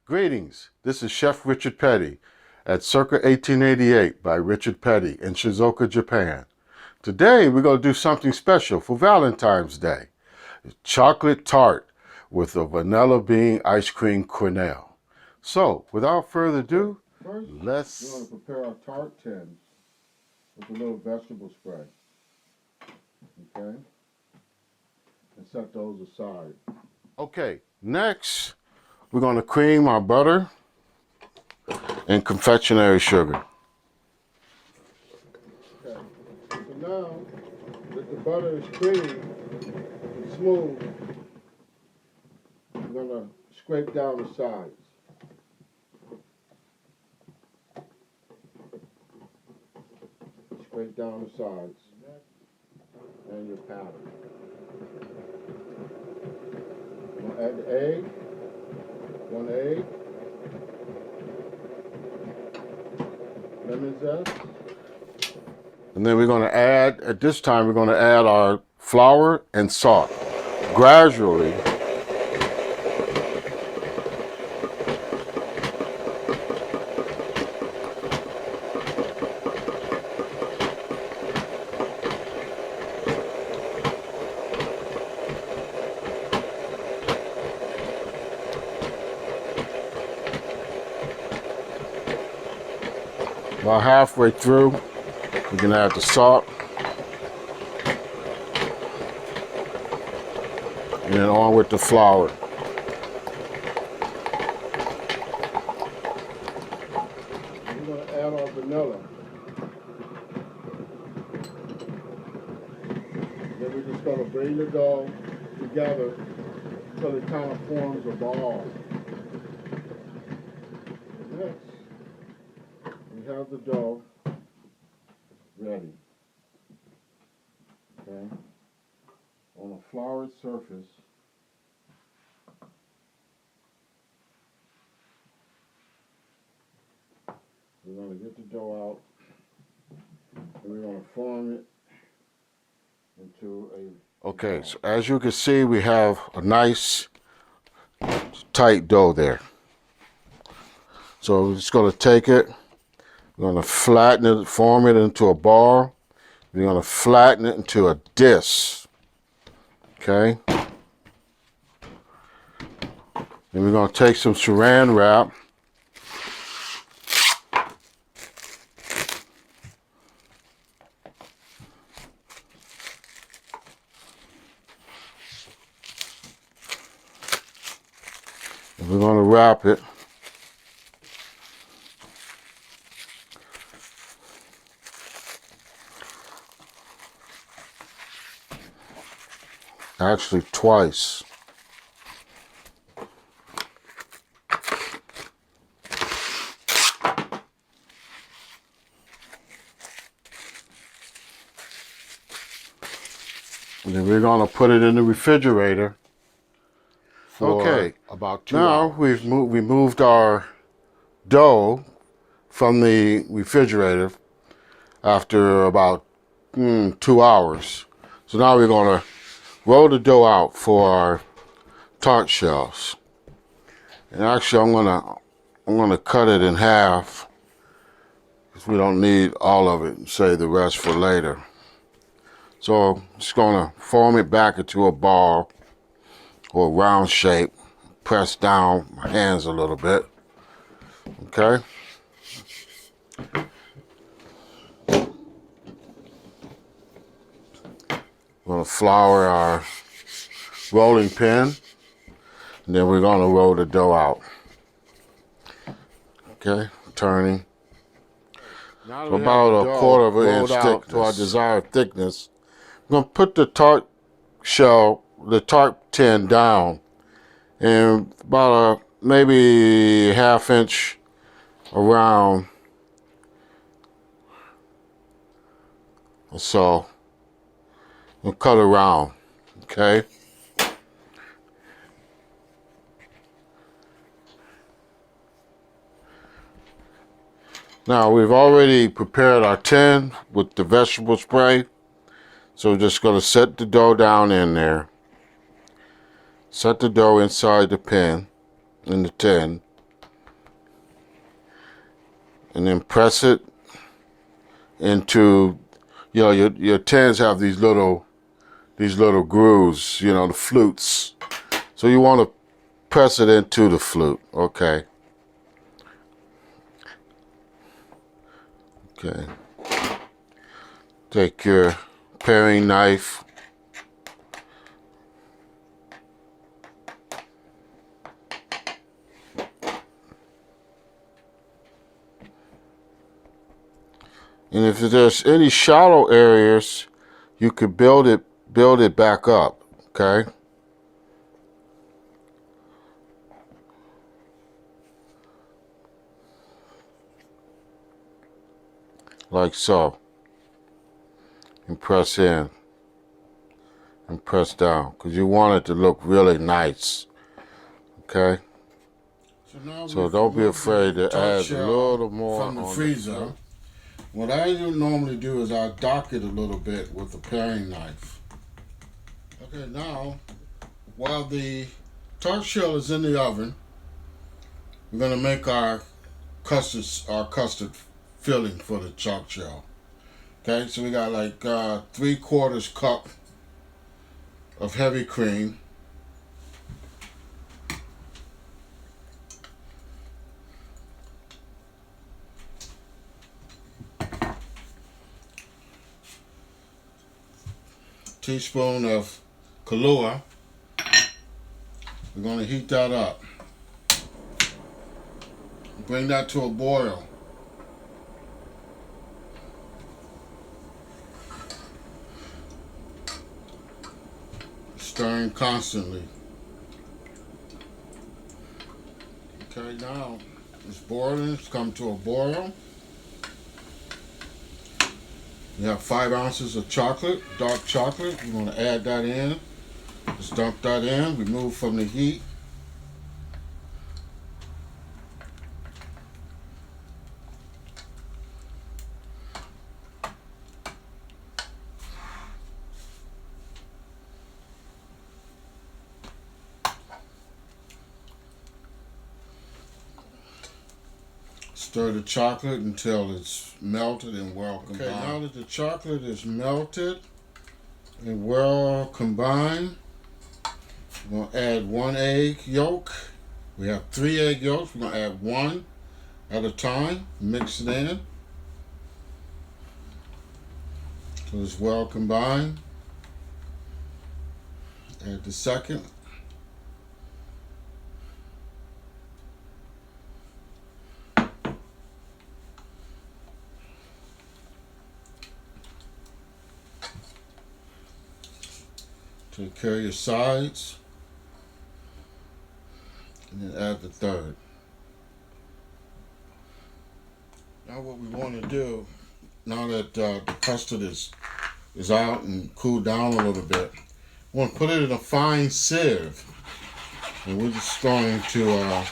Greetings, this is Chef Richard Petty at Circa 1888 by Richard Petty in Shizuoka, Japan. Today we're going to do something special for Valentine's Day. Chocolate tart with a vanilla bean ice cream quenelle. So, without further ado, First, let's... we're going to prepare our tart tins with a little vegetable spray. Okay? And set those aside. Okay, next we're going to cream our butter and confectionery sugar. Okay. So now that the butter is creamy and smooth, I'm going to scrape down the sides. Scrape down the sides and your pattern. I'm going to add the egg, 1 egg, lemon zest. And then we're going to add, at this time, we're going to add our flour and salt. Gradually, about halfway through, we can add the salt. And then on with the flour. We're going to add our vanilla. Then we're just going to bring the dough together until it kind of forms a ball. Next, we have the dough ready. Okay. On a floured surface, we're going to get the dough out and we're going to form it into a... Okay, so as you can see, we have a nice tight dough there. So we're just going to take it, we're going to flatten it, form it into a ball. We're going to flatten it into a disc. Okay. Then we're going to take some saran wrap. And we're going to wrap it. Actually, twice. And then we're going to put it in the refrigerator for about 2 hours. Now we moved our dough from the refrigerator after about 2 hours. So now we're going to roll the dough out for our tart shells. And actually I'm gonna cut it in half because we don't need all of it and save the rest for later. So I'm just gonna form it back into a ball or a round shape, press down my hands a little bit. Okay. We're going to flour our rolling pin, and then we're going to roll the dough out. Okay, turning. So about a quarter of an inch thick to our desired thickness. We're going to put the tart shell, the tart tin down, and about maybe ½ inch around or so. We'll cut around, okay? Now we've already prepared our tin with the vegetable spray. So we're just gonna set the dough down in there. Set the dough inside the pan, in the tin. and then press it into, you know, your tins have these little grooves, you know, the flutes. So you want to press it into the flute. Okay. Okay. Take your paring knife. And if there's any shallow areas, you could build it back up, okay? Like so. And press in and press down because you want it to look really nice, okay? So don't be afraid to add a little more from the freezer. What I normally do is I dock it a little bit with a paring knife. Okay, now while the tart shell is in the oven, we're gonna make our custard filling for the tart shell. Okay, so we got like 3/4 cup of heavy cream. Teaspoon of Kahlua. We're going to heat that up. Bring that to a boil. Stirring constantly. Okay, now it's boiling. It's come to a boil. You have 5 ounces of chocolate, dark chocolate. We're going to add that in. Just dump that in. Remove from the heat. Stir the chocolate until it's melted and well combined. Okay, now that the chocolate is melted and well combined, we're going to add 1 egg yolk. We have 3 egg yolks. We're going to add 1 at a time. Mix it in so it's well combined. Add the second. Take care of your sides. And then add the third. Now what we want to do, now that the custard is out and cooled down a little bit, we want to put it in a fine sieve. And we're just going to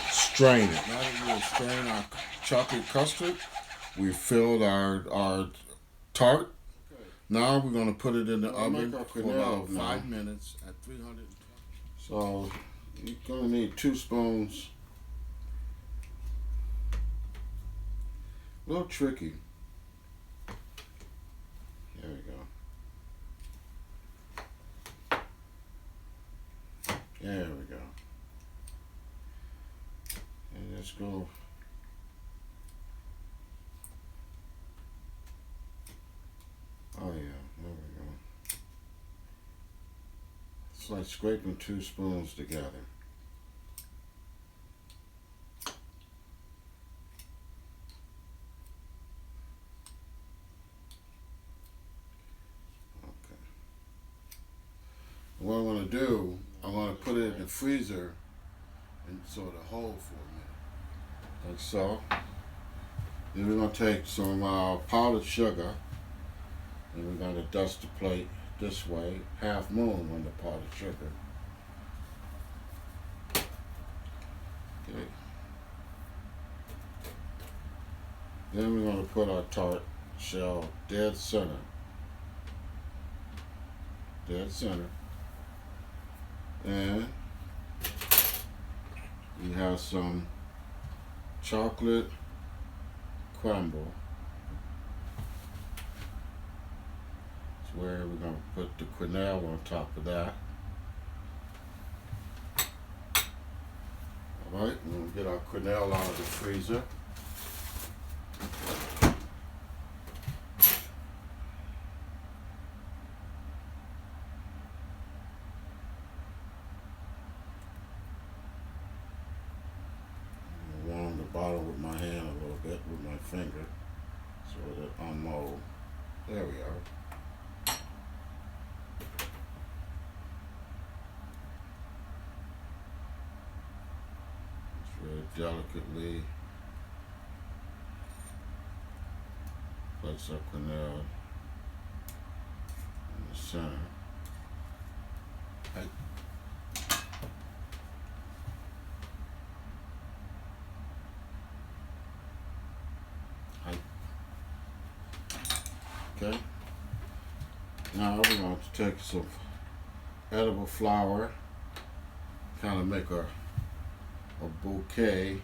strain it. Now that we've strained our chocolate custard, we filled our tart. Now we're going to put it in the oven for about 5 minutes at 300. So you're going to need 2 spoons. A little tricky. There we go. There we go. And let's go. Oh yeah, there we go. It's like scraping 2 spoons together. Okay. What I'm going to do, I'm going to put it in the freezer and sort of hold for a minute. Like so. Then we're going to take some powdered sugar. And we're going to dust the plate this way, half moon on the powdered sugar. Okay. Then we're going to put our tart shell dead center. Dead center. And you have some chocolate crumble. It's where we're going to put the quenelle on top of that. Alright, we're going to get our quenelle out of the freezer. Warm the bottle with my hand a little bit with my finger so that it unmold. There we are. Just very delicately place our quenelle in the center. Right. Okay. Now we're going to take some edible flower, kind of make a bouquet.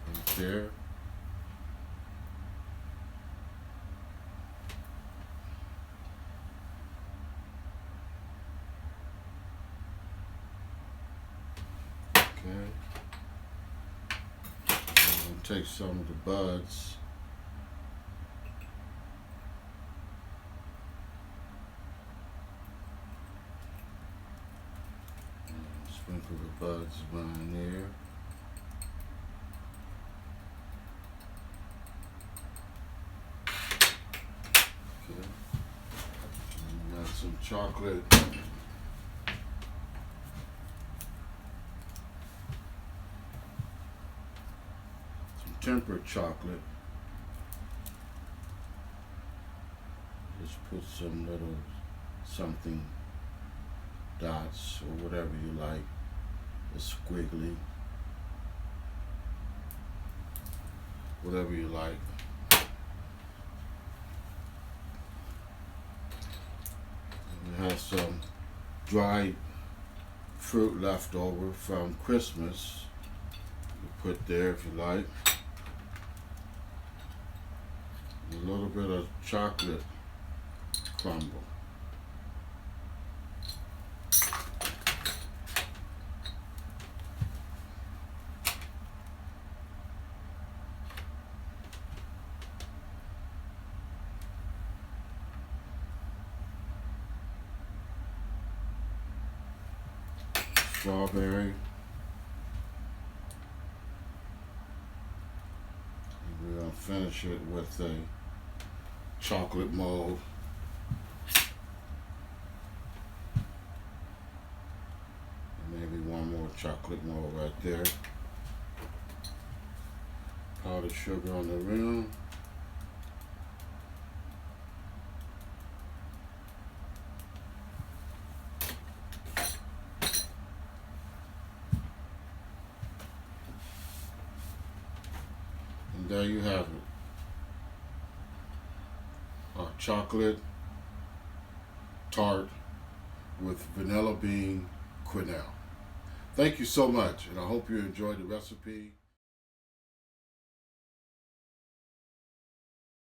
Right there. Okay. Take some of the buds and sprinkle the buds around there. Okay. And got some chocolate. Tempered chocolate. Just put some little something dots or whatever you like. A squiggly. Whatever you like. And we have some dried fruit left over from Christmas. You put there if you like. A little bit of chocolate crumble. Strawberry. And we're going to finish it with a chocolate mold. And maybe one more chocolate mold right there. Powdered sugar on the rim. And there you have it. Chocolate tart with vanilla bean quenelle. Thank you so much, and I hope you enjoyed the recipe.